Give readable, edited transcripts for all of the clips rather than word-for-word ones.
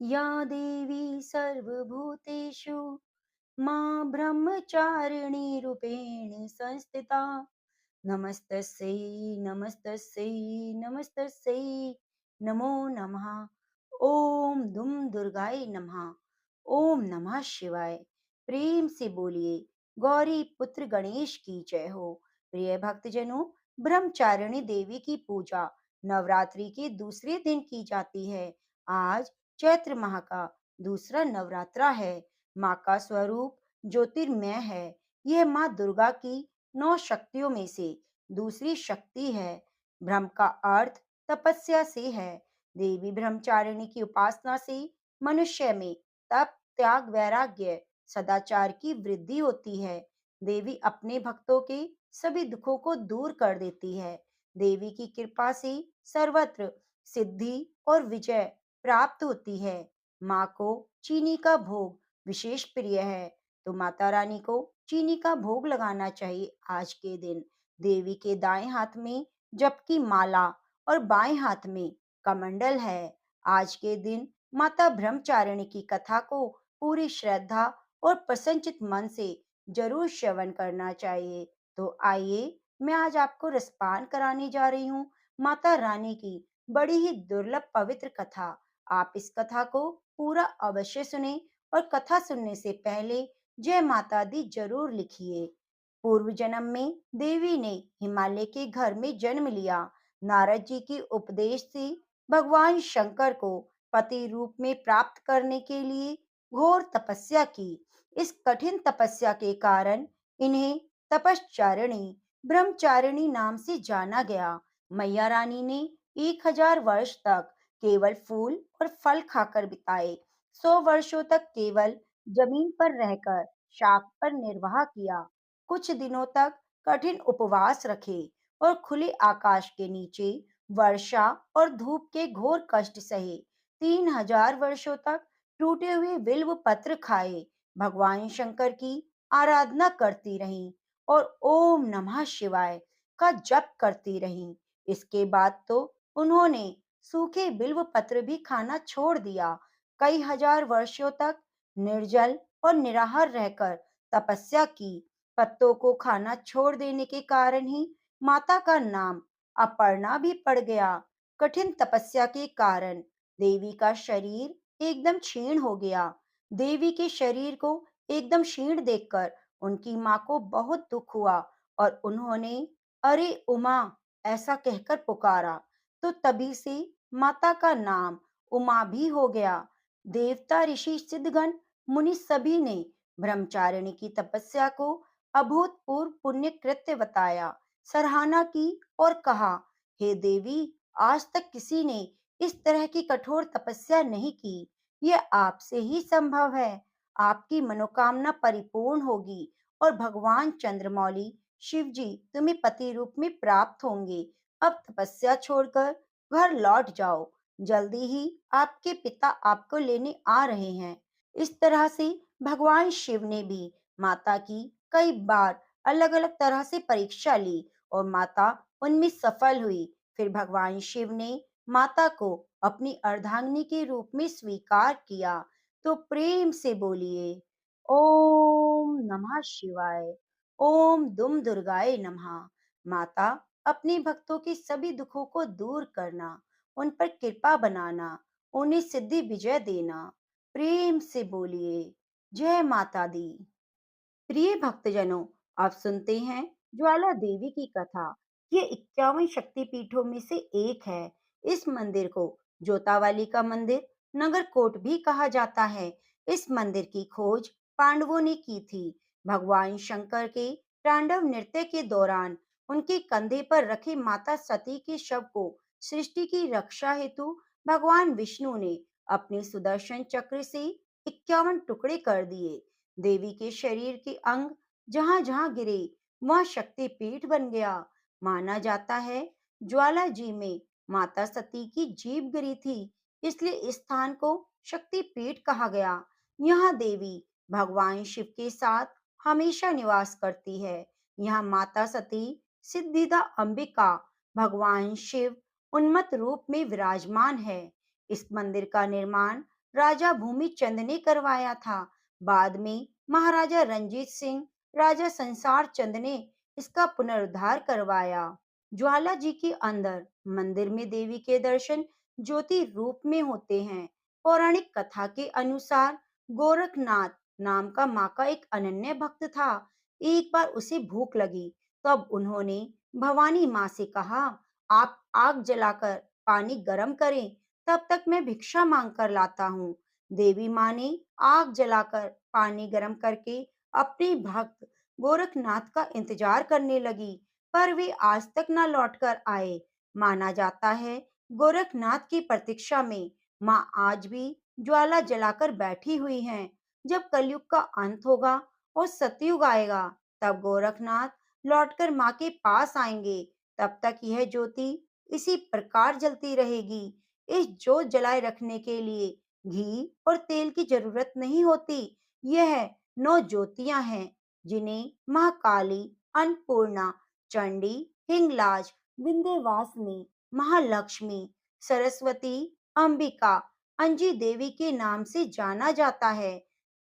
या देवी सर्वभूतेषु मां ब्रह्मचारिणी रूपेण संस्थिता। नमस्तस्यै नमस्तस्यै नमस्तस्यै नमो नमः। ओम दुम दुर्गाय नमः। ओम नमः शिवाय। प्रेम से बोलिए गौरी पुत्र गणेश की जय हो। प्रिय भक्तजनों, ब्रह्मचारिणी देवी की पूजा नवरात्रि के दूसरे दिन की जाती है। आज चैत्र माह का दूसरा नवरात्रा है। माँ का स्वरूप ज्योतिर्मय है। यह माँ दुर्गा की 9 शक्तियों में से दूसरी शक्ति है। ब्रह्म का अर्थ तपस्या से है। देवी ब्रह्मचारिणी की उपासना से मनुष्य में तप, त्याग, वैराग्य, सदाचार की वृद्धि होती है। देवी अपने भक्तों के सभी दुखों को दूर कर देती है। देवी की कृपा से सर्वत्र सिद्धि और विजय प्राप्त होती है। माँ को चीनी का भोग विशेष प्रिय है, तो माता रानी को चीनी का भोग लगाना चाहिए आज के दिन। देवी के दाएं हाथ में जप की माला और बाएं हाथ में कमंडल है। आज के दिन माता ब्रह्मचारिणी की कथा को पूरी श्रद्धा और प्रसन्नचित मन से जरूर श्रवण करना चाहिए। तो आइए, मैं आज आपको रसपान कराने जा रही हूँ माता रानी की बड़ी ही दुर्लभ पवित्र कथा। आप इस कथा को पूरा अवश्य सुने और कथा सुनने से पहले जय माता दी जरूर लिखिए। पूर्व जन्म में देवी ने हिमालय के घर में जन्म लिया। नारद जी के उपदेश से भगवान शंकर को पति रूप में प्राप्त करने के लिए घोर तपस्या की। इस कठिन तपस्या के कारण इन्हें तपश्चारिणी, ब्रह्मचारिणी नाम से जाना गया। मैया रानी ने 1000 वर्ष तक केवल फूल और फल खाकर बिताए। 100 वर्षों तक केवल जमीन पर रहकर शाक पर निर्वाह किया। कुछ दिनों तक कठिन उपवास रखे और खुले आकाश के नीचे वर्षा और धूप के घोर कष्ट सहे। 3000 वर्षों तक टूटे हुए बिल्व पत्र खाए भगवान शंकर की आराधना करती रहीं और ओम नमः शिवाय का जप करती रहीं। इसके बाद तो उन्होंने सूखे बिल्व पत्र भी खाना छोड़ दिया। कई हजार वर्षों तक निर्जल और निराहार रहकर तपस्या की। पत्तों को खाना छोड़ देने के कारण ही माता का नाम अपर्णा भी पड़ गया। कठिन तपस्या के कारण देवी का शरीर एकदम क्षीण हो गया। देवी के शरीर को एकदम क्षीण देखकर उनकी माँ को बहुत दुख हुआ और उन्होंने अरे उमा ऐसा कहकर पुकारा। तो तभी से माता का नाम उमा भी हो गया। देवता, ऋषि, सिद्धगण, मुनि सभी ने ब्रह्मचारिणी की तपस्या को अभूतपूर्व पुण्य कृत्य बताया, सराहना की और कहा, हे देवी, आज तक किसी ने इस तरह की कठोर तपस्या नहीं की। यह आपसे ही संभव है। आपकी मनोकामना परिपूर्ण होगी और भगवान चंद्रमौली शिव जी तुम्हें पति रूप में प्राप्त होंगे। अब तपस्या छोड़कर घर लौट जाओ। जल्दी ही आपके पिता आपको लेने आ रहे हैं। इस तरह से भगवान शिव ने भी माता की कई बार अलग अलग तरह से परीक्षा ली और माता उनमें सफल हुई। फिर भगवान शिव ने माता को अपनी अर्धांगिनी के रूप में स्वीकार किया। तो प्रेम से बोलिए ओम नमः शिवाय। ओम दुम दुर्गाय नमः। माता, अपने भक्तों के सभी दुखों को दूर करना, उन पर कृपा बनाना, उन्हें सिद्धि विजय देना। प्रेम से बोलिए जय माता दी। प्रिय भक्तजनों, आप सुनते हैं ज्वाला देवी की कथा। ये 51 शक्तिपीठों में से एक है। इस मंदिर को जोतावाली का मंदिर, नगरकोट भी कहा जाता है। इस मंदिर की खोज पांडवों ने की थी। भगवान शंकर के तांडव नृत्य के दौरान उनके कंधे पर रखे माता सती के शव को सृष्टि की रक्षा हेतु भगवान विष्णु ने अपने सुदर्शन चक्र से 51 टुकड़े कर दिए। देवी के शरीर के अंग जहां जहां गिरे वह शक्तिपीठ बन गया। माना जाता है ज्वाला जी में माता सती की जीभ गिरी थी, इसलिए इस स्थान को शक्तिपीठ कहा गया। यहाँ देवी भगवान शिव के साथ हमेशा निवास करती है। यहाँ माता सती, सिद्धिदा अंबिका, भगवान शिव उन्मत्त रूप में विराजमान है। इस मंदिर का निर्माण राजा भूमि चंद ने करवाया था। बाद में महाराजा रंजीत सिंह, राजा संसार चंद ने इसका पुनरुद्धार करवाया। ज्वाला जी के अंदर मंदिर में देवी के दर्शन ज्योति रूप में होते हैं। पौराणिक कथा के अनुसार गोरखनाथ नाम का माँ का एक अनन्य भक्त था। एक बार उसे भूख लगी, तब उन्होंने भवानी माँ से कहा, आप आग जलाकर पानी गर्म करें, तब तक मैं भिक्षा मांग कर लाता हूँ। देवी माँ ने आग जलाकर पानी गर्म करके अपने भक्त गोरखनाथ का इंतजार करने लगी, पर वे आज तक न लौट कर आए। माना जाता है गोरखनाथ की प्रतीक्षा में माँ आज भी ज्वाला जलाकर बैठी हुई हैं। जब कलयुग का अंत होगा और सतयुग आएगा, तब गोरखनाथ लौटकर माँ के पास आएंगे। तब तक यह ज्योति इसी प्रकार जलती रहेगी। इस जोत जलाए रखने के लिए घी और तेल की जरूरत नहीं होती। यह 9 ज्योतियां हैं, जिन्हें महाकाली, अन्नपूर्णा, चंडी, हिंगलाज, विंध्यवासिनी, महालक्ष्मी, सरस्वती, अंबिका, अंजी देवी के नाम से जाना जाता है।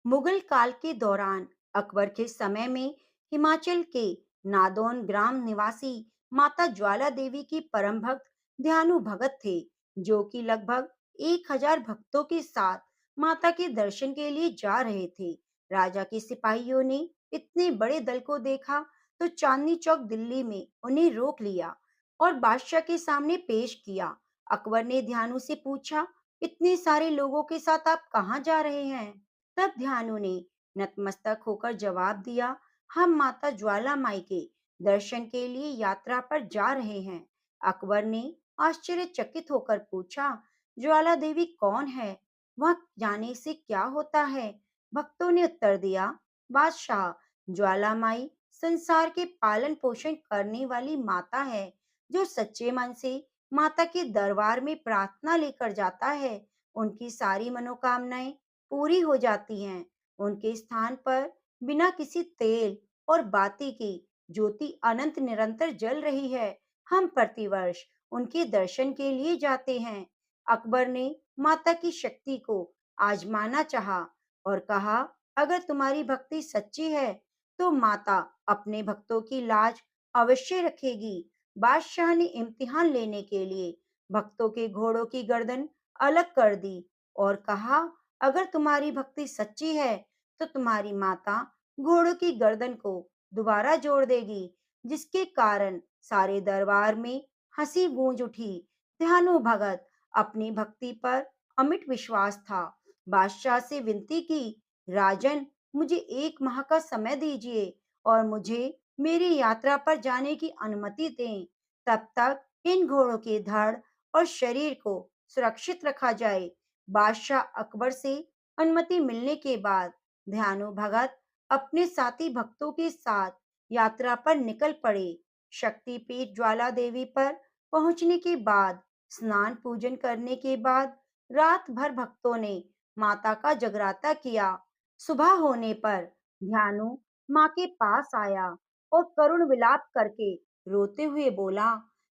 मुगल काल के दौरान अकबर के समय में हिमाचल के नादौन ग्राम निवासी माता ज्वाला देवी की परम भक्त ध्यानु भगत थे, जो कि लगभग 1000 भक्तों के साथ माता के दर्शन के लिए जा रहे थे। राजा के सिपाहियों ने इतने बड़े दल को देखा तो चांदनी चौक दिल्ली में उन्हें रोक लिया और बादशाह के सामने पेश किया। अकबर ने ध्यानु से पूछा, इतने सारे लोगों के साथ आप कहाँ जा रहे हैं? तब ध्यानु ने नतमस्तक होकर जवाब दिया, हम माता ज्वाला माई के दर्शन के लिए यात्रा पर जा रहे हैं। अकबर ने आश्चर्यचकित होकर पूछा, ज्वाला देवी कौन है? वह जाने से क्या होता है? भक्तों ने उत्तर दिया, बादशाह, ज्वाला माई संसार के पालन पोषण करने वाली माता है। जो सच्चे मन से माता के दरबार में प्रार्थना लेकर जाता है, उनकी सारी मनोकामनाएं पूरी हो जाती हैं। उनके स्थान पर बिना किसी तेल और बाती की ज्योति अनंत निरंतर जल रही है। हम प्रतिवर्ष उनके दर्शन के लिए जाते हैं। अकबर ने माता की शक्ति को आजमाना चाहा और कहा, अगर तुम्हारी भक्ति सच्ची है तो माता अपने भक्तों की लाज अवश्य रखेगी। बादशाह ने इम्तिहान लेने के लिए भक्तों के घोड़ों की गर्दन अलग कर दी और कहा, अगर तुम्हारी भक्ति सच्ची है तो तुम्हारी माता घोड़ों की गर्दन को दोबारा जोड़ देगी, जिसके कारण सारे दरबार में हंसी गूंज उठी। ध्यानु भगत अपनी भक्ति पर अमिट विश्वास था। बादशाह से विनती की, राजन, मुझे 1 माह का समय दीजिए और मुझे मेरी यात्रा पर जाने की अनुमति दें। तब तक इन घोड़ों के धड़ और शरीर को सुरक्षित रखा जाए। बादशाह अकबर से अनुमति मिलने के बाद ध्यानु भगत अपने साथी भक्तों के साथ यात्रा पर निकल पड़े। शक्तिपीठ ज्वाला देवी पर पहुंचने के बाद स्नान पूजन करने के बाद रात भर भक्तों ने माता का जगराता किया। सुबह होने पर ध्यानु माँ के पास आया और करुण विलाप करके रोते हुए बोला,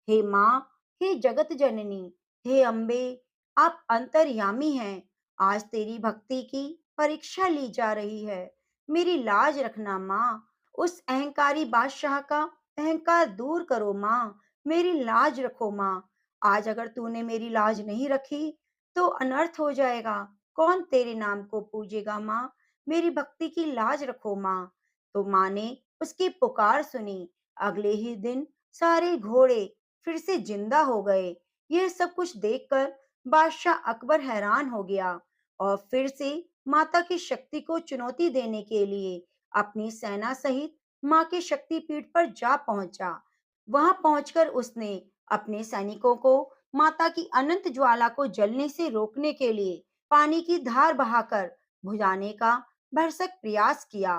हे माँ, हे जगत जननी, हे अम्बे, आप अंतर्यामी हैं। आज तेरी भक्ति की परीक्षा ली जा रही है। मेरी लाज रखना माँ। उस अहंकारी बादशाह का अहंकार दूर करो माँ। मेरी लाज रखो माँ। आज अगर तूने मेरी लाज नहीं रखी तो अनर्थ हो जाएगा। कौन तेरे नाम को पूजेगा माँ? मेरी भक्ति की लाज रखो माँ। तो माँ ने उसकी पुकार सुनी। अगले ही दिन सारे घोड़े फिर से जिंदा हो गए। यह सब कुछ देखकर बादशाह अकबर हैरान हो गया और फिर से माता की शक्ति को चुनौती देने के लिए अपनी सेना सहित माँ के शक्तिपीठ पर जा पहुंचा। वहां पहुंचकर उसने अपने सैनिकों को माता की अनंत ज्वाला को जलने से रोकने के लिए पानी की धार बहाकर बुझाने का भरसक प्रयास किया।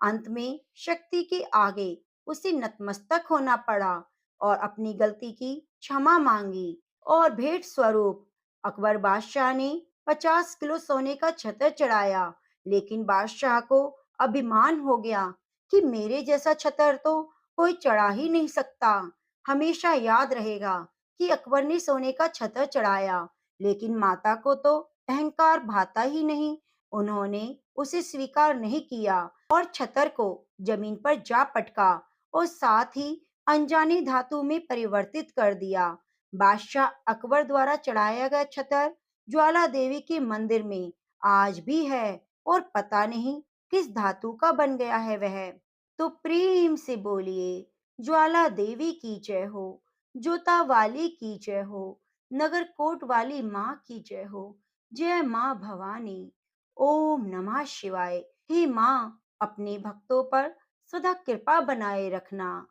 अंत में शक्ति के आगे उसे नतमस्तक होना पड़ा और अपनी गलती की क्षमा मांगी और भेंट स्वरूप अकबर बादशाह ने 50 किलो सोने का छतर चढ़ाया। लेकिन बादशाह को अभिमान हो गया कि मेरे जैसा छतर तो कोई चढ़ा ही नहीं सकता। हमेशा याद रहेगा कि अकबर ने सोने का छतर चढ़ाया, लेकिन माता को तो अहंकार भाता ही नहीं। उन्होंने उसे स्वीकार नहीं किया और छतर को जमीन पर जा पटका और साथ ही अनजानी धातु में परिवर्तित कर दिया। बादशाह अकबर द्वारा चढ़ाया गया छतर ज्वाला देवी के मंदिर में आज भी है और पता नहीं किस धातु का बन गया है वह। तो प्रेम से बोलिए, ज्वाला देवी की जय हो, जोता वाली की जय हो, नगर कोट वाली माँ की जय हो, जय माँ भवानी। ओम नमः शिवाय। हे माँ, अपने भक्तों पर सदा कृपा बनाए रखना।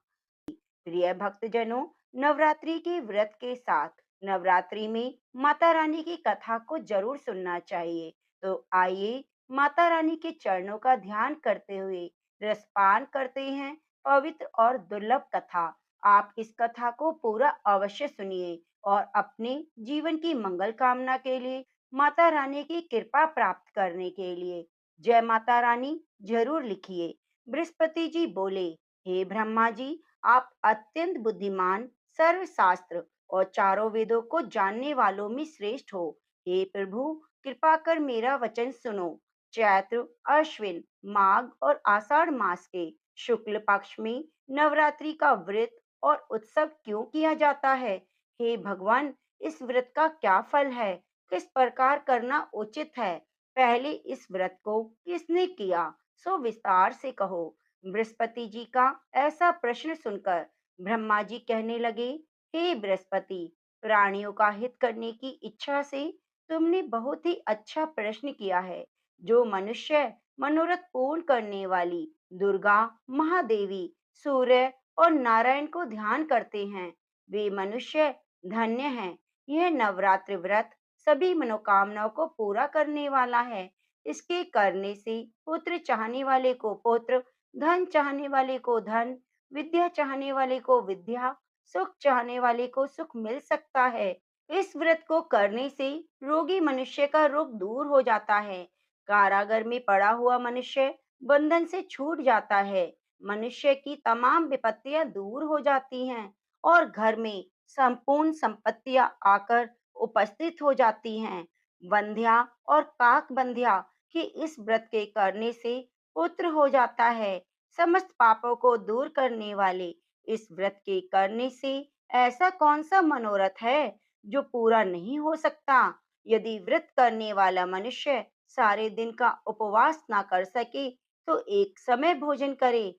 प्रिय भक्तजनों, नवरात्रि के व्रत के साथ नवरात्रि में माता रानी की कथा को जरूर सुनना चाहिए। तो आइए माता रानी के चरणों का ध्यान करते हुए रसपान करते हैं पवित्र और दुर्लभ कथा। आप इस कथा को पूरा अवश्य सुनिए और अपने जीवन की मंगल कामना के लिए माता रानी की कृपा प्राप्त करने के लिए जय माता रानी जरूर लिखिए। बृहस्पति जी बोले, हे ब्रह्मा जी, आप अत्यंत बुद्धिमान, सर्वशास्त्र और चारों वेदों को जानने वालों में श्रेष्ठ हो। हे प्रभु, कृपा कर मेरा वचन सुनो। चैत्र, अश्विन, माघ और आषाढ़ मास के शुक्ल पक्ष में नवरात्रि का व्रत और उत्सव क्यों किया जाता है? हे भगवान, इस व्रत का क्या फल है? किस प्रकार करना उचित है? पहले इस व्रत को किसने किया, सो विस्तार से कहो। बृहस्पति जी का ऐसा प्रश्न सुनकर ब्रह्मा जी कहने लगे, हे बृहस्पति, प्राणियों का हित करने की इच्छा से तुमने बहुत ही अच्छा प्रश्न किया है। जो मनुष्य मनोरथ पूर्ण करने वाली दुर्गा, महादेवी, सूर्य और नारायण को ध्यान करते हैं, वे मनुष्य धन्य हैं। यह नवरात्रि व्रत सभी मनोकामनाओं को पूरा करने वाला है। इसके करने से पुत्र चाहने वाले को पुत्र, धन चाहने वाले को धन, विद्या चाहने वाले को विद्या, सुख चाहने वाले को सुख मिल सकता है। इस व्रत को करने से रोगी मनुष्य का रोग दूर हो जाता है। कारागार में पड़ा हुआ मनुष्य बंधन से छूट जाता है। मनुष्य की तमाम विपत्तियां दूर हो जाती हैं और घर में संपूर्ण संपत्तियां आकर उपस्थित हो जाती हैं। बंध्या और काक बंध्या के इस व्रत के करने से पुत्र हो जाता है। समस्त पापों को दूर करने वाले इस व्रत के करने से ऐसा कौन सा मनोरथ है जो पूरा नहीं हो सकता? यदि व्रत करने वाला मनुष्य सारे दिन का उपवास ना कर सके तो एक समय भोजन करे।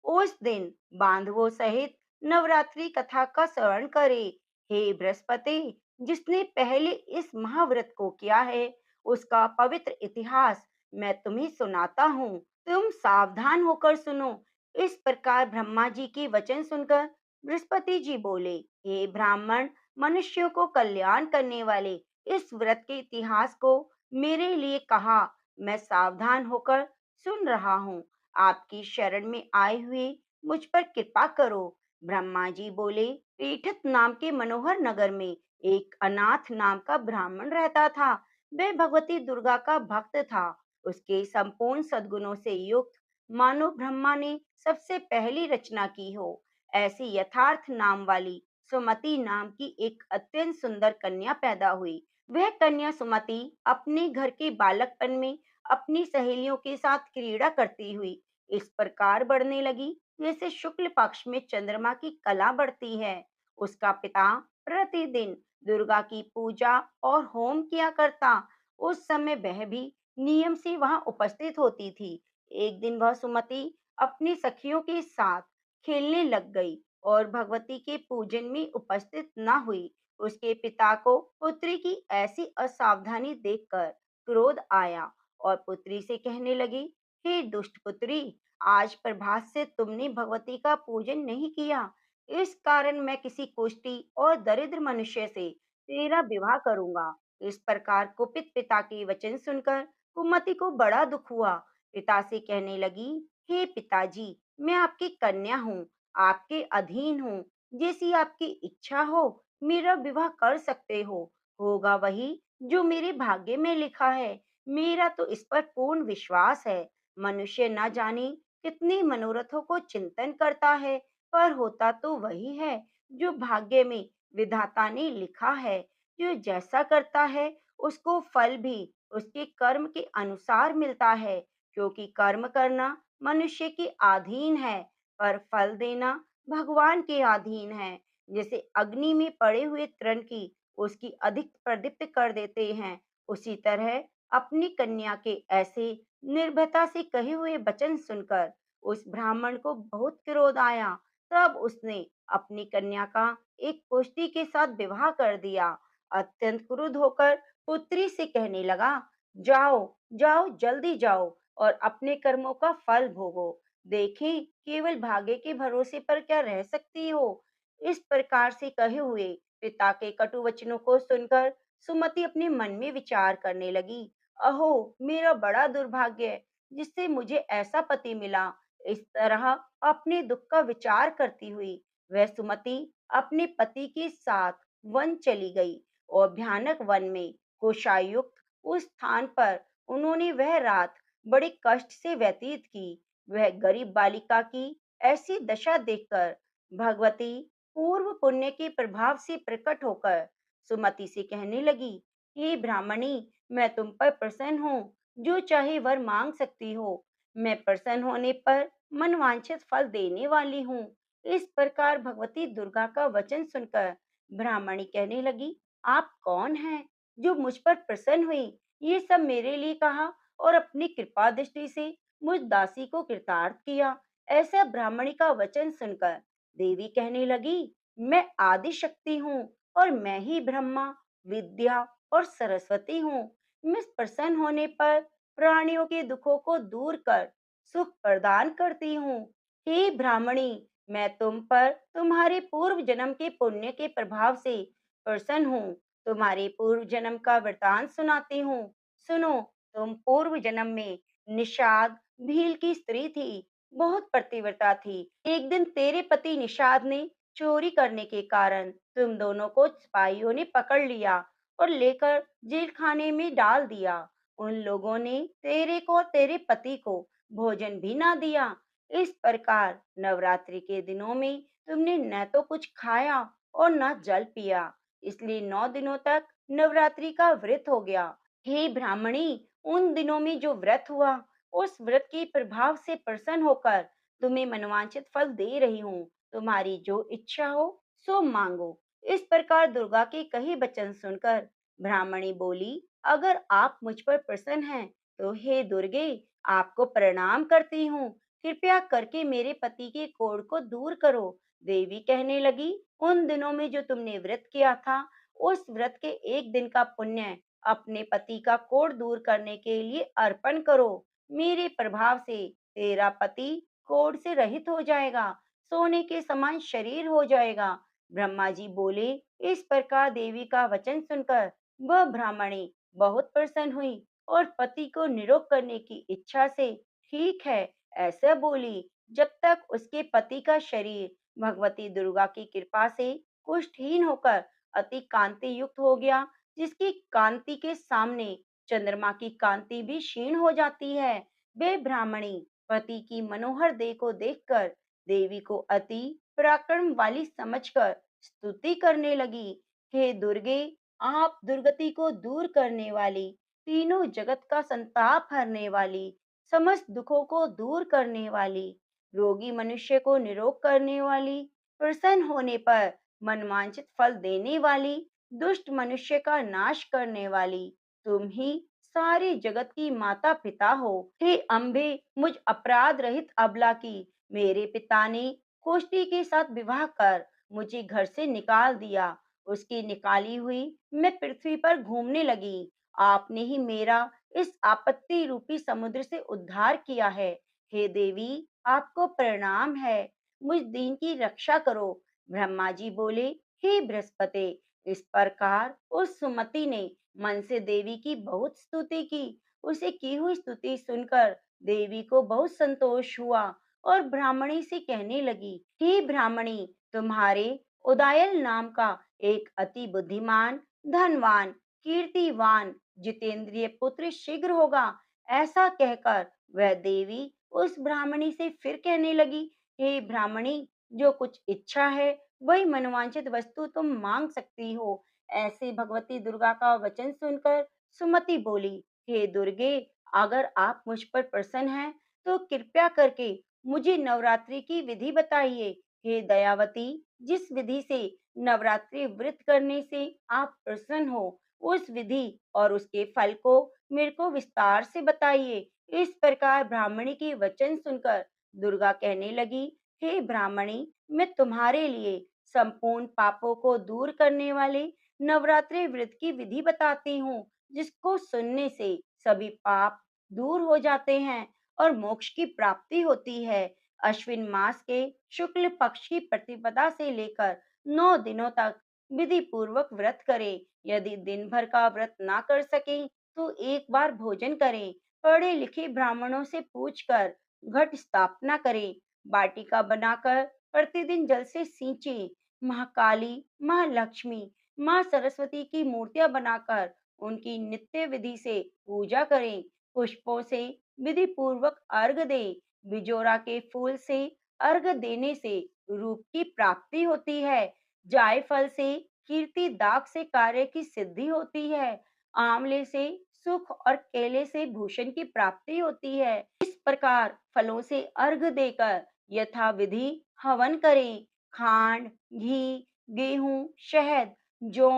उस दिन बांधवों सहित नवरात्रि कथा का श्रवण करे। हे बृहस्पति, जिसने पहले इस महाव्रत को किया है उसका पवित्र इतिहास मैं तुम्हें सुनाता हूँ। तुम सावधान होकर सुनो। इस प्रकार ब्रह्मा जी के वचन सुनकर बृहस्पति जी बोले, हे ब्राह्मण, मनुष्यों को कल्याण करने वाले इस व्रत के इतिहास को मेरे लिए कहा। मैं सावधान होकर सुन रहा हूँ। आपकी शरण में आए हुए मुझ पर कृपा करो। ब्रह्मा जी बोले, पीठत नाम के मनोहर नगर में एक अनाथ नाम का ब्राह्मण रहता था। वह भगवती दुर्गा का भक्त था। उसके संपूर्ण सद्गुणों से युक्त मानो ब्रह्मा ने सबसे पहली रचना की हो ऐसी यथार्थ नाम वाली सुमति नाम की एक अत्यंत सुंदर कन्या पैदा हुई। वह कन्या सुमति अपने घर के बालकपन में अपनी सहेलियों के साथ क्रीड़ा करती हुई इस प्रकार बढ़ने लगी जैसे शुक्ल पक्ष में चंद्रमा की कला बढ़ती है। उसका पिता प्रतिदिन दुर्गा की पूजा और होम किया करता। उस समय वह भी नियम से वहां उपस्थित होती थी। एक दिन वह सुमति अपनी सखियों के साथ खेलने लग गई और भगवती के पूजन में उपस्थित न हुई। उसके पिता को पुत्री की ऐसी असावधानी देखकर क्रोध आया और पुत्री से कहने लगी, हे दुष्ट पुत्री, आज प्रभात से तुमने भगवती का पूजन नहीं किया। इस कारण मैं किसी कुष्टी और दरिद्र मनुष्य से तेरा विवाह करूंगा। इस प्रकार कुपित पिता के वचन सुनकर कुमति को बड़ा दुख हुआ। पिता से कहने लगी, हे पिताजी, मैं आपकी कन्या हूँ, आपके अधीन हूँ। जैसी आपकी इच्छा हो मेरा विवाह कर सकते हो। होगा वही जो मेरे भाग्य में लिखा है। मेरा तो इस पर पूर्ण विश्वास है। मनुष्य न जाने कितने मनोरथों को चिंतन करता है, पर होता तो वही है जो भाग्य में विधाता ने लिखा है। जो जैसा करता है उसको फल भी उसके कर्म के अनुसार मिलता है, क्योंकि कर्म करना मनुष्य के अधीन है, पर फल देना भगवान के अधीन है। जैसे अग्नि में पड़े हुए तृण की उसकी अधिक प्रदीप्त कर देते हैं, उसी तरह अपनी कन्या के ऐसे निर्भयता से कहे हुए वचन सुनकर उस ब्राह्मण को बहुत क्रोध आया। तब उसने अपनी कन्या का एक पुष्टि के साथ विवाह कर दिया। अत्यंत क्रुद्ध होकर पुत्री से कहने लगा, जाओ, जाओ, जल्दी जाओ और अपने कर्मों का फल भोगो। देखें, केवल भाग्य के भरोसे पर क्या रह सकती हो। इस प्रकार से कहे हुए पिता के कटु वचनों को सुनकर सुमति अपने मन में विचार करने लगी, अहो, मेरा बड़ा दुर्भाग्य है, जिससे मुझे ऐसा पति मिला। इस तरह अपने दुख का विचार करती हुई वह सुमति अपने पति के साथ वन चली गई और भयानक वन में कुशायुक्त उस स्थान पर उन्होंने वह रात बड़े कष्ट से व्यतीत की। वह गरीब बालिका की ऐसी दशा देखकर भगवती पूर्व पुण्य के प्रभाव से प्रकट होकर सुमति से कहने लगी, हे ब्राह्मणी, मैं तुम पर प्रसन्न हूँ, जो चाहे वर मांग सकती हो। मैं प्रसन्न होने पर मनवांछित फल देने वाली हूँ। इस प्रकार भगवती दुर्गा का वचन सुनकर ब्राह्मणी कहने लगी, आप कौन हैं जो मुझ पर प्रसन्न हुई? ये सब मेरे लिए कहा और अपनी कृपा दृष्टि से मुझ दासी को कृतार्थ किया। ऐसा ब्राह्मणी का वचन सुनकर देवी कहने लगी, मैं आदि शक्ति हूँ और मैं ही ब्रह्मा, विद्या और सरस्वती हूँ। मैं प्रसन्न होने पर प्राणियों के दुखों को दूर कर सुख प्रदान करती हूँ। हे ब्राह्मणी, मैं तुम पर तुम्हारे पूर्व जन्म के पुण्य के प्रभाव से प्रसन्न हूँ। तुम्हारे पूर्व जन्म का वृतांत सुनाती हूँ। सुनो, तुम पूर्व जन्म में निषाद भील की स्त्री थी, बहुत पतिव्रता थी। एक दिन तेरे पति निषाद ने चोरी करने के कारण तुम दोनों को सिपाहियों ने पकड़ लिया और लेकर जेल खाने में डाल दिया। उन लोगों ने तेरे को और तेरे पति को भोजन भी ना दिया। इस प्रकार नवरात्रि के दिनों में तुमने न तो कुछ खाया और न जल पिया, इसलिए 9 दिनों तक नवरात्रि का व्रत हो गया। हे ब्राह्मणी, उन दिनों में जो व्रत हुआ, उस व्रत के प्रभाव से प्रसन्न होकर तुम्हें मनवांछित फल दे रही हूँ। तुम्हारी जो इच्छा हो सो मांगो। इस प्रकार दुर्गा के कही वचन सुनकर ब्राह्मणी बोली, अगर आप मुझ पर प्रसन्न हैं, तो हे दुर्गे, आपको प्रणाम करती हूँ। कृपया करके मेरे पति के कोढ़ को दूर करो। देवी कहने लगी, उन दिनों में जो तुमने व्रत किया था, उस व्रत के एक दिन का पुण्य अपने पति का कोढ़ दूर करने के लिए अर्पण करो। मेरे प्रभाव से तेरा पति कोढ़ से रहित हो जाएगा, सोने के समान शरीर हो जाएगा। ब्रह्मा जी बोले। इस प्रकार देवी का वचन सुनकर वह ब्राह्मणी बहुत प्रसन्न हुई और पति को निरोग करने की इच्छा से ठीक है ऐसा बोली। जब तक उसके पति का शरीर भगवती दुर्गा की कृपा से कुष्ठहीन होकर अति कांति युक्त हो गया, जिसकी कांति के सामने चंद्रमा की कांति भी क्षीण हो जाती है। वे ब्राह्मणी पति की मनोहर देह को देखकर देवी को अति पराक्रम वाली समझकर स्तुति करने लगी। हे दुर्गे, आप दुर्गति को दूर करने वाली, तीनों जगत का संताप हरने वाली, समस्त दुखों को दूर करने वाली, रोगी मनुष्य को निरोग करने वाली, प्रसन्न होने पर मनवांछित फल देने वाली, दुष्ट मनुष्य का नाश करने वाली, तुम ही सारे जगत की माता पिता हो। हे अम्बे, मुझ अपराध रहित अबला की मेरे पिता ने कुष्टी के साथ विवाह कर मुझे घर से निकाल दिया। उसकी निकाली हुई मैं पृथ्वी पर घूमने लगी। आपने ही मेरा इस आपत्ति रूपी समुद्र से उद्धार किया है। हे देवी, आपको प्रणाम है। मुझ दीन की रक्षा करो। ब्रह्मा जी बोले, हे बृहस्पति, इस प्रकार उस सुमति ने मन से देवी की बहुत स्तुति की। उसे की हुई स्तुति सुनकर देवी को बहुत संतोष हुआ और ब्राह्मणी से कहने लगी, हे ब्राह्मणी, तुम्हारे उदायल नाम का एक अति बुद्धिमान, धनवान, कीर्तिवान, जितेंद्रिय पुत्र शीघ्र होगा। ऐसा कहकर वह देवी उस ब्राह्मणी से फिर कहने लगी, हे ब्राह्मणी, जो कुछ इच्छा है वही मनोवांछित वस्तु तुम मांग सकती हो। ऐसे भगवती दुर्गा का वचन सुनकर सुमति बोली, हे दुर्गे, अगर आप मुझ पर प्रसन्न हैं तो कृपया करके मुझे नवरात्रि की विधि बताइए। हे दयावती, जिस विधि से नवरात्रि व्रत करने से आप प्रसन्न हो, उस विधि और उसके फल को मेरे को विस्तार से बताइए। इस प्रकार ब्राह्मणी के वचन सुनकर दुर्गा कहने लगी, हे ब्राह्मणी, मैं तुम्हारे लिए संपूर्ण पापों को दूर करने वाले नवरात्रि व्रत की विधि बताती हूँ, जिसको सुनने से सभी पाप दूर हो जाते हैं और मोक्ष की प्राप्ति होती है। अश्विन मास के शुक्ल पक्ष की प्रतिपदा से लेकर 9 दिनों तक विधि पूर्वक व्रत करें। यदि दिन भर का व्रत ना कर सके तो एक बार भोजन करें। पढ़े लिखे ब्राह्मणों से पूछकर घट स्थापना करें। वाटिका बनाकर प्रतिदिन जल से सींचे। महाकाली, महालक्ष्मी, माँ सरस्वती की मूर्तियां बनाकर उनकी नित्य विधि से पूजा करें। पुष्पों से विधि पूर्वक अर्घ दें। बिजोरा के फूल से अर्घ देने से रूप की प्राप्ति होती है। जायफल से कीर्ति दाग से कार्य की सिद्धि होती है। आंवले से सुख और केले से भूषण की प्राप्ति होती है। इस प्रकार फलों से अर्घ देकर यथा विधि हवन करें। खांड, घी, गेहूं, शहद, जौ,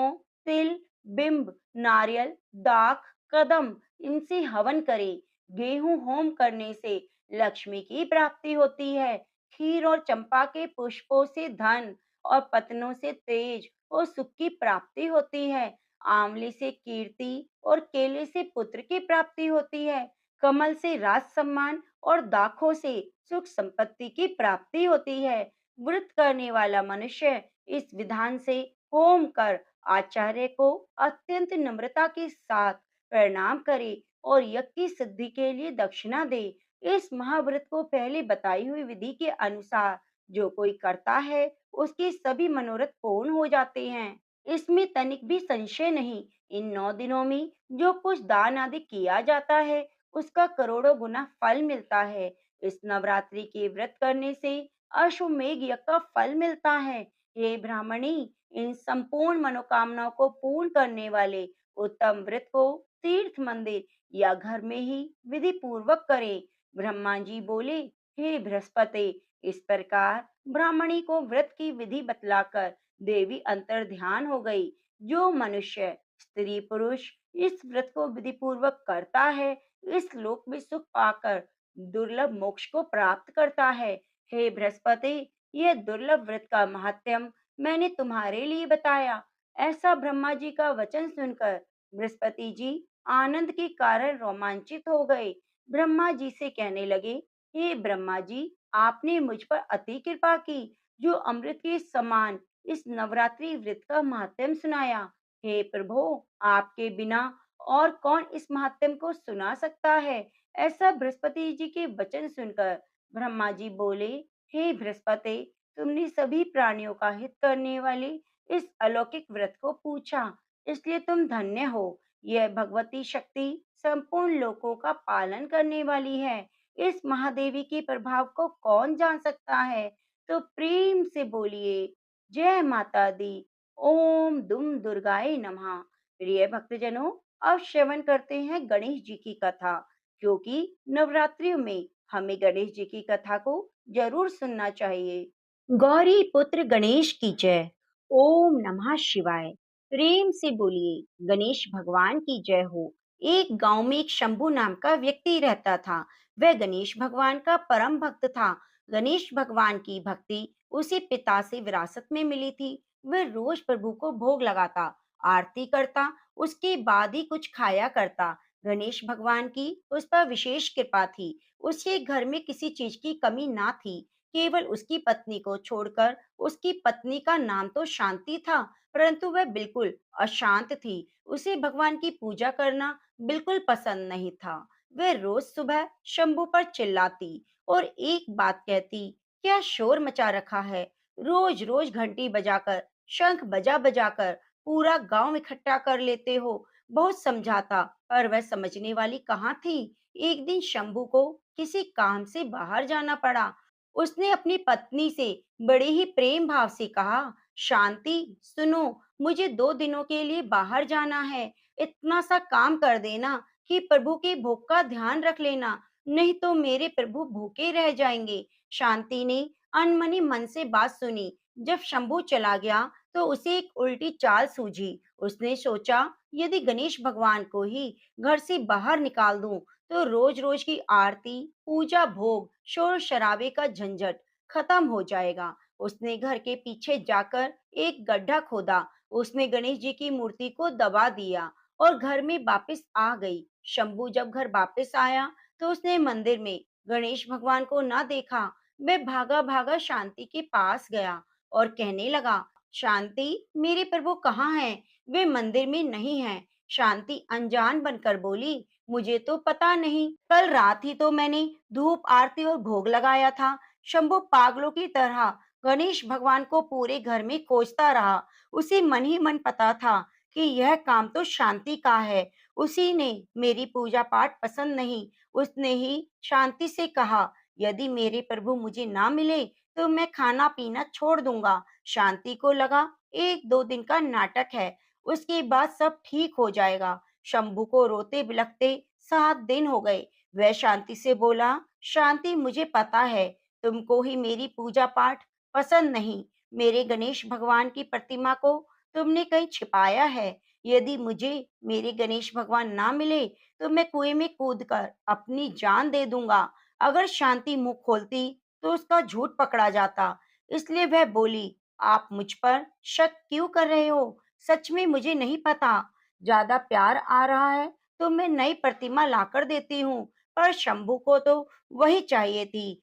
तिल, बिंब, नारियल, दाख, कदम, इनसे हवन करें। गेहूं होम करने से लक्ष्मी की प्राप्ति होती है। खीर और चंपा के पुष्पों से धन और पत्नों से तेज और सुख की प्राप्ति होती है। आंवले से कीर्ति और केले से पुत्र की प्राप्ति होती है। कमल से राज सम्मान और दाखों से सुख संपत्ति की प्राप्ति होती है। व्रत करने वाला मनुष्य इस विधान से होम कर आचार्य को अत्यंत नम्रता के साथ प्रणाम करे और यज्ञ की सिद्धि के लिए दक्षिणा दे। इस महाव्रत को पहले बताई हुई विधि के अनुसार जो कोई करता है, उसके सभी मनोरथ पूर्ण हो जाते हैं। इसमें तनिक भी संशय नहीं। इन 9 दिनों में जो कुछ दान आदि किया जाता है, उसका करोड़ों गुना फल मिलता है। इस नवरात्रि के व्रत करने से अश्वमेघ यज्ञ का फल मिलता है। हे ब्राह्मणी, इन संपूर्ण मनोकामनाओं को पूर्ण करने वाले उत्तम व्रत को तीर्थ मंदिर या घर में ही विधि पूर्वक करें। ब्रह्मा जी बोले, हे बृहस्पति, इस प्रकार ब्राह्मणी को व्रत की विधि बतलाकर देवी अंतर ध्यान हो गई। जो मनुष्य, स्त्री पुरुष इस व्रत को विधि पूर्वक करता है, इस लोक में सुख पाकर दुर्लभ मोक्ष को प्राप्त करता है। हे बृहस्पति, यह दुर्लभ व्रत का महात्म्य मैंने तुम्हारे लिए बताया। ऐसा ब्रह्मा जी का वचन सुनकर बृहस्पति जी आनंद के कारण रोमांचित हो गए। ब्रह्मा जी से कहने लगे, हे ब्रह्मा जी, आपने मुझ पर अति कृपा की, जो अमृत के समान इस नवरात्रि व्रत का महात्म्य सुनाया। हे प्रभु, आपके बिना और कौन इस महात्म्य को सुना सकता है। ऐसा बृहस्पति जी के वचन सुनकर ब्रह्मा जी बोले, हे बृहस्पति, तुमने सभी प्राणियों का हित करने वाले इस अलौकिक व्रत को पूछा, इसलिए तुम धन्य हो। यह भगवती शक्ति संपूर्ण लोकों का पालन करने वाली है। इस महादेवी के प्रभाव को कौन जान सकता है। तो प्रेम से बोलिए, जय माता दी। ओम दुम दुर्गाए नमः। प्रिय भक्तजनों, अब श्रवण करते हैं गणेश जी की कथा, क्योंकि नवरात्रियों में हमें गणेश जी की कथा को जरूर सुनना चाहिए। गौरी पुत्र गणेश की जय। ओम नमः शिवाय। प्रेम से बोलिए, गणेश भगवान की जय हो। एक गांव में एक शंभू नाम का व्यक्ति रहता था। वह गणेश भगवान का परम भक्त था। गणेश भगवान की भक्ति उसे पिता से विरासत में मिली थी। वह रोज प्रभु को भोग लगाता, आरती करता, उसके बाद ही कुछ खाया करता। गणेश भगवान की उस पर विशेष कृपा थी। उसके घर में किसी चीज की कमी ना थी। केवल उसकी पत्नी को छोड़कर, उसकी पत्नी का नाम तो शांति था, परंतु वह बिल्कुल अशांत थी। उसे भगवान की पूजा करना बिल्कुल पसंद नहीं था। वह रोज सुबह शंभू पर चिल्लाती और एक बात कहती, क्या शोर मचा रखा है। रोज रोज घंटी बजाकर, शंख बजा बजाकर पूरा गांव इकट्ठा कर लेते हो। बहुत समझाता, पर वह समझने वाली कहाँ थी। एक दिन शंभू को किसी काम से बाहर जाना पड़ा। उसने अपनी पत्नी से बड़े ही प्रेम भाव से कहा, शांति, सुनो, मुझे 2 दिनों के लिए बाहर जाना है। इतना सा काम कर देना कि प्रभु के भोग का ध्यान रख लेना, नहीं तो मेरे प्रभु भूखे रह जाएंगे। शांति ने अनमनी मन से बात सुनी। जब शंभू चला गया तो उसे एक उल्टी चाल सूझी। उसने सोचा, यदि गणेश भगवान को ही घर से बाहर निकाल दूं तो रोज रोज की आरती, पूजा, भोग, शोर शराबे का झंझट खत्म हो जाएगा। उसने घर के पीछे जाकर एक गड्ढा खोदा, उसमें गणेश जी की मूर्ति को दबा दिया और घर में वापस आ गई। शंभू जब घर वापस आया तो उसने मंदिर में गणेश भगवान को ना देखा। वह भागा भागा शांति के पास गया और कहने लगा, शांति, मेरे प्रभु कहाँ हैं? वे मंदिर में नहीं हैं। शांति अनजान बनकर बोली, मुझे तो पता नहीं, कल रात ही तो मैंने धूप आरती और भोग लगाया था। शंभू पागलों की तरह गणेश भगवान को पूरे घर में खोजता रहा। उसे मन ही मन पता था कि यह काम तो शांति का है। उसी ने मेरी पूजा पाठ पसंद नहीं। उसने ही शांति से कहा, यदि मेरे प्रभु मुझे ना मिले तो मैं खाना पीना छोड़ दूंगा। शांति को लगा 1-2 दिन का नाटक है, उसके बाद सब ठीक हो जाएगा। शंभू को रोते बिलखते 7 दिन हो गए। वह शांति से बोला, शांति, मुझे पता है तुमको ही मेरी पूजा पाठ पसंद नहीं। मेरे गणेश भगवान की प्रतिमा को तुमने कहीं छिपाया है। यदि मुझे मेरे गणेश भगवान ना मिले तो मैं कुएं में कूदकर अपनी जान दे दूंगा। अगर शांति मुंह खोलती तो उसका झूठ पकड़ा जाता। इसलिए वह बोली, आप मुझ पर शक क्यों कर रहे हो? सच में मुझे नहीं पता। ज्यादा प्यार आ रहा है तो मैं नई प्रतिमा लाकर देती हूँ, पर शंभू को तो वही चाहिए थी।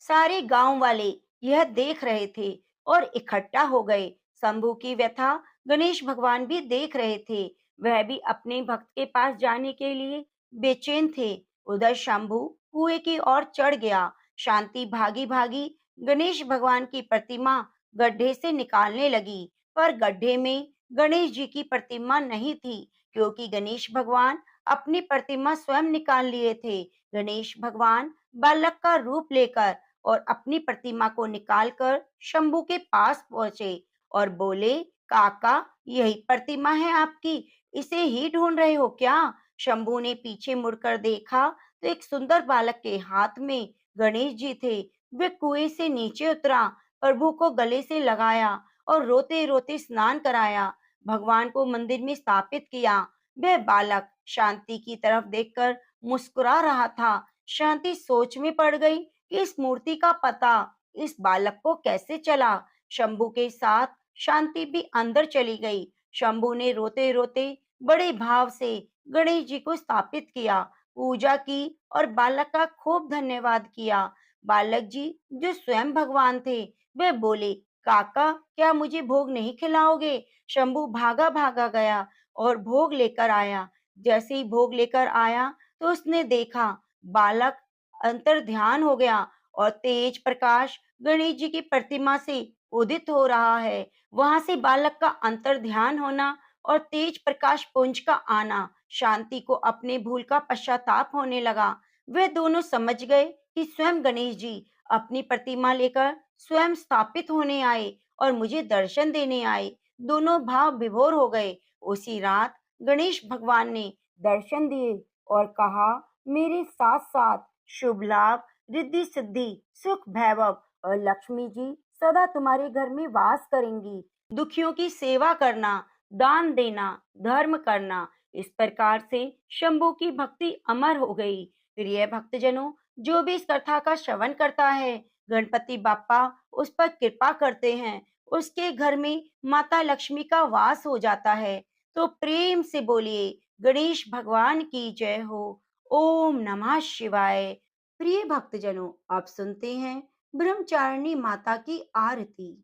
सारे गांव वाले यह देख रहे थे और इकट्ठा हो गए। शंभू की व्यथा गणेश भगवान भी देख रहे थे। वह भी अपने भक्त के पास जाने के लिए बेचैन थे। उधर शंभू कुएं की ओर चढ़ गया। शांति भागी भागी गणेश भगवान की प्रतिमा गड्ढे से निकालने लगी, पर गड्ढे में गणेश जी की प्रतिमा नहीं थी, क्योंकि गणेश भगवान अपनी प्रतिमा स्वयं निकाल लिए थे। गणेश भगवान बालक का रूप लेकर और अपनी प्रतिमा को निकालकर शंभू के पास पहुंचे और बोले, काका, यही प्रतिमा है आपकी? इसे ही ढूंढ रहे हो क्या? शंभू ने पीछे मुड़कर देखा तो एक सुंदर बालक के हाथ में गणेश जी थे। वे कुएं से नीचे उतरा, प्रभु को गले से लगाया और रोते रोते स्नान कराया, भगवान को मंदिर में स्थापित किया। वह बालक शांति की तरफ देखकर मुस्कुरा रहा था। शांति सोच में पड़ गई कि इस मूर्ति का पता इस बालक को कैसे चला। शंभू के साथ शांति भी अंदर चली गई। शंभू ने रोते रोते बड़े भाव से गणेश जी को स्थापित किया, पूजा की और बालक का खूब धन्यवाद किया। बालक जी, जो स्वयं भगवान थे, वे बोले, काका, क्या मुझे भोग नहीं खिलाओगे? शंभू भागा भागा गया और भोग लेकर आया। जैसे ही भोग लेकर आया तो उसने देखा बालक अंतर ध्यान हो गया और तेज प्रकाश गणेश जी की प्रतिमा से उदित हो रहा है। वहां से बालक का अंतर ध्यान होना और तेज प्रकाश पुंज का आना, शांति को अपने भूल का पश्चाताप होने लगा। वे दोनों समझ गए कि स्वयं गणेश जी अपनी प्रतिमा लेकर स्वयं स्थापित होने आए और मुझे दर्शन देने आए। दोनों भाव विभोर हो गए। उसी रात गणेश भगवान ने दर्शन दिए और कहा, मेरे साथ साथ शुभ लाभ, रिद्धि सिद्धि, सुख वैभव और लक्ष्मी जी सदा तुम्हारे घर में वास करेंगी। दुखियों की सेवा करना, दान देना, धर्म करना। इस प्रकार से शंभू की भक्ति अमर हो गई। प्रिय भक्तजनों, जो भी इस कथा का श्रवण करता है, गणपति बाप्पा उस पर कृपा करते हैं, उसके घर में माता लक्ष्मी का वास हो जाता है। तो प्रेम से बोलिए, गणेश भगवान की जय हो। ओम नमः शिवाय। प्रिय भक्तजनों, आप सुनते हैं ब्रह्मचारिणी माता की आरती।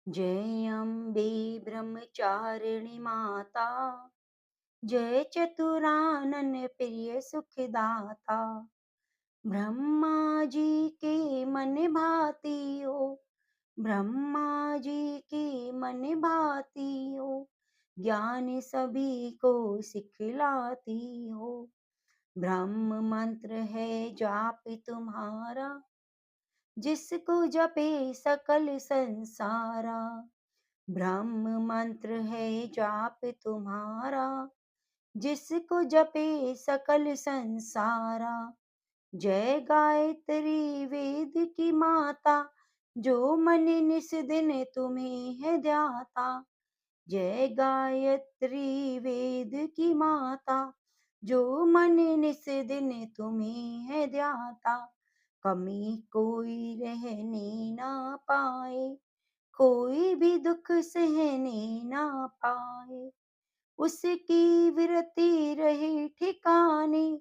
जय अम्बे ब्रह्मचारिणी माता, जय चतुरानन प्रिय सुखदाता। ब्रह्मा जी के मन भाती हो, ब्रह्मा जी के मन भाती हो, ज्ञान सभी को सिखलाती हो। ब्रह्म मंत्र है जाप तुम्हारा, जिसको जपे सकल संसारा। ब्रह्म मंत्र है जाप तुम्हारा, जिसको जपे सकल संसारा। जय गायत्री वेद की माता, जो मन निस दिन तुम्हें है ध्याता। जय गायत्री वेद की माता, जो मन निस दिन तुम्हें है ध्याता। कमी कोई रहने ना पाए, कोई भी दुख सहने ना पाए। उसकी विरति रहे ठिकाने,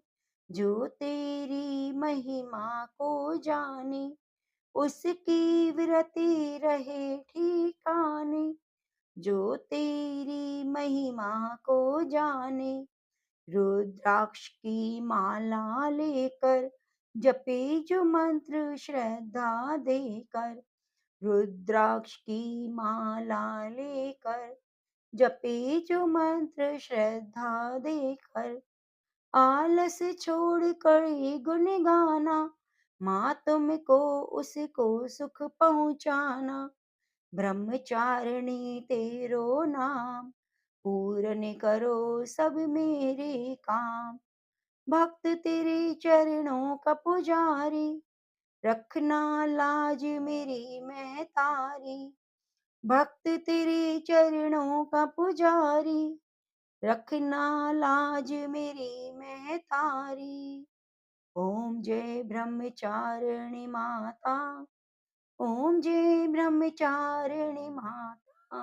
जो तेरी महिमा को जाने। उसकी विरति रहे ठिकाने, जो तेरी महिमा को जाने। रुद्राक्ष की माला लेकर, जपे जो मंत्र श्रद्धा देकर। रुद्राक्ष की माला लेकर, जपे जो मंत्र श्रद्धा देकर। आलस छोड़ कर ये गुण गाना, माँ तुमको उसको सुख पहुँचाना। ब्रह्मचारिणी तेरो नाम, पूर्ण करो सब मेरे काम। भक्त तेरे चरणों का पुजारी, रखना लाज मेरी महतारी। भक्त तेरे चरणों का पुजारी, रखना लाज मेरी महतारी। ओम जय ब्रह्मचारिणी माता, ओम जय ब्रह्मचारिणी माता।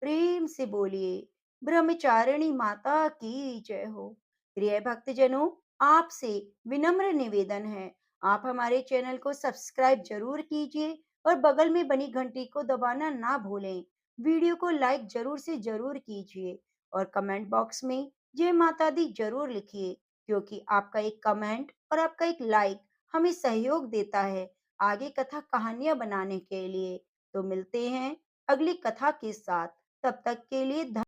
प्रेम से बोलिए ब्रह्मचारिणी माता की जय हो। प्रिय भक्तजनों, आपसे विनम्र निवेदन है, आप हमारे चैनल को सब्सक्राइब जरूर कीजिए और बगल में बनी घंटी को दबाना ना भूलें। वीडियो को लाइक जरूर से जरूर कीजिए और कमेंट बॉक्स में जय माता दी जरूर लिखिए, क्योंकि आपका एक कमेंट और आपका एक लाइक हमें सहयोग देता है आगे कथा कहानियां बनाने के लिए। तो मिलते हैं अगली कथा के साथ, तब तक के लिए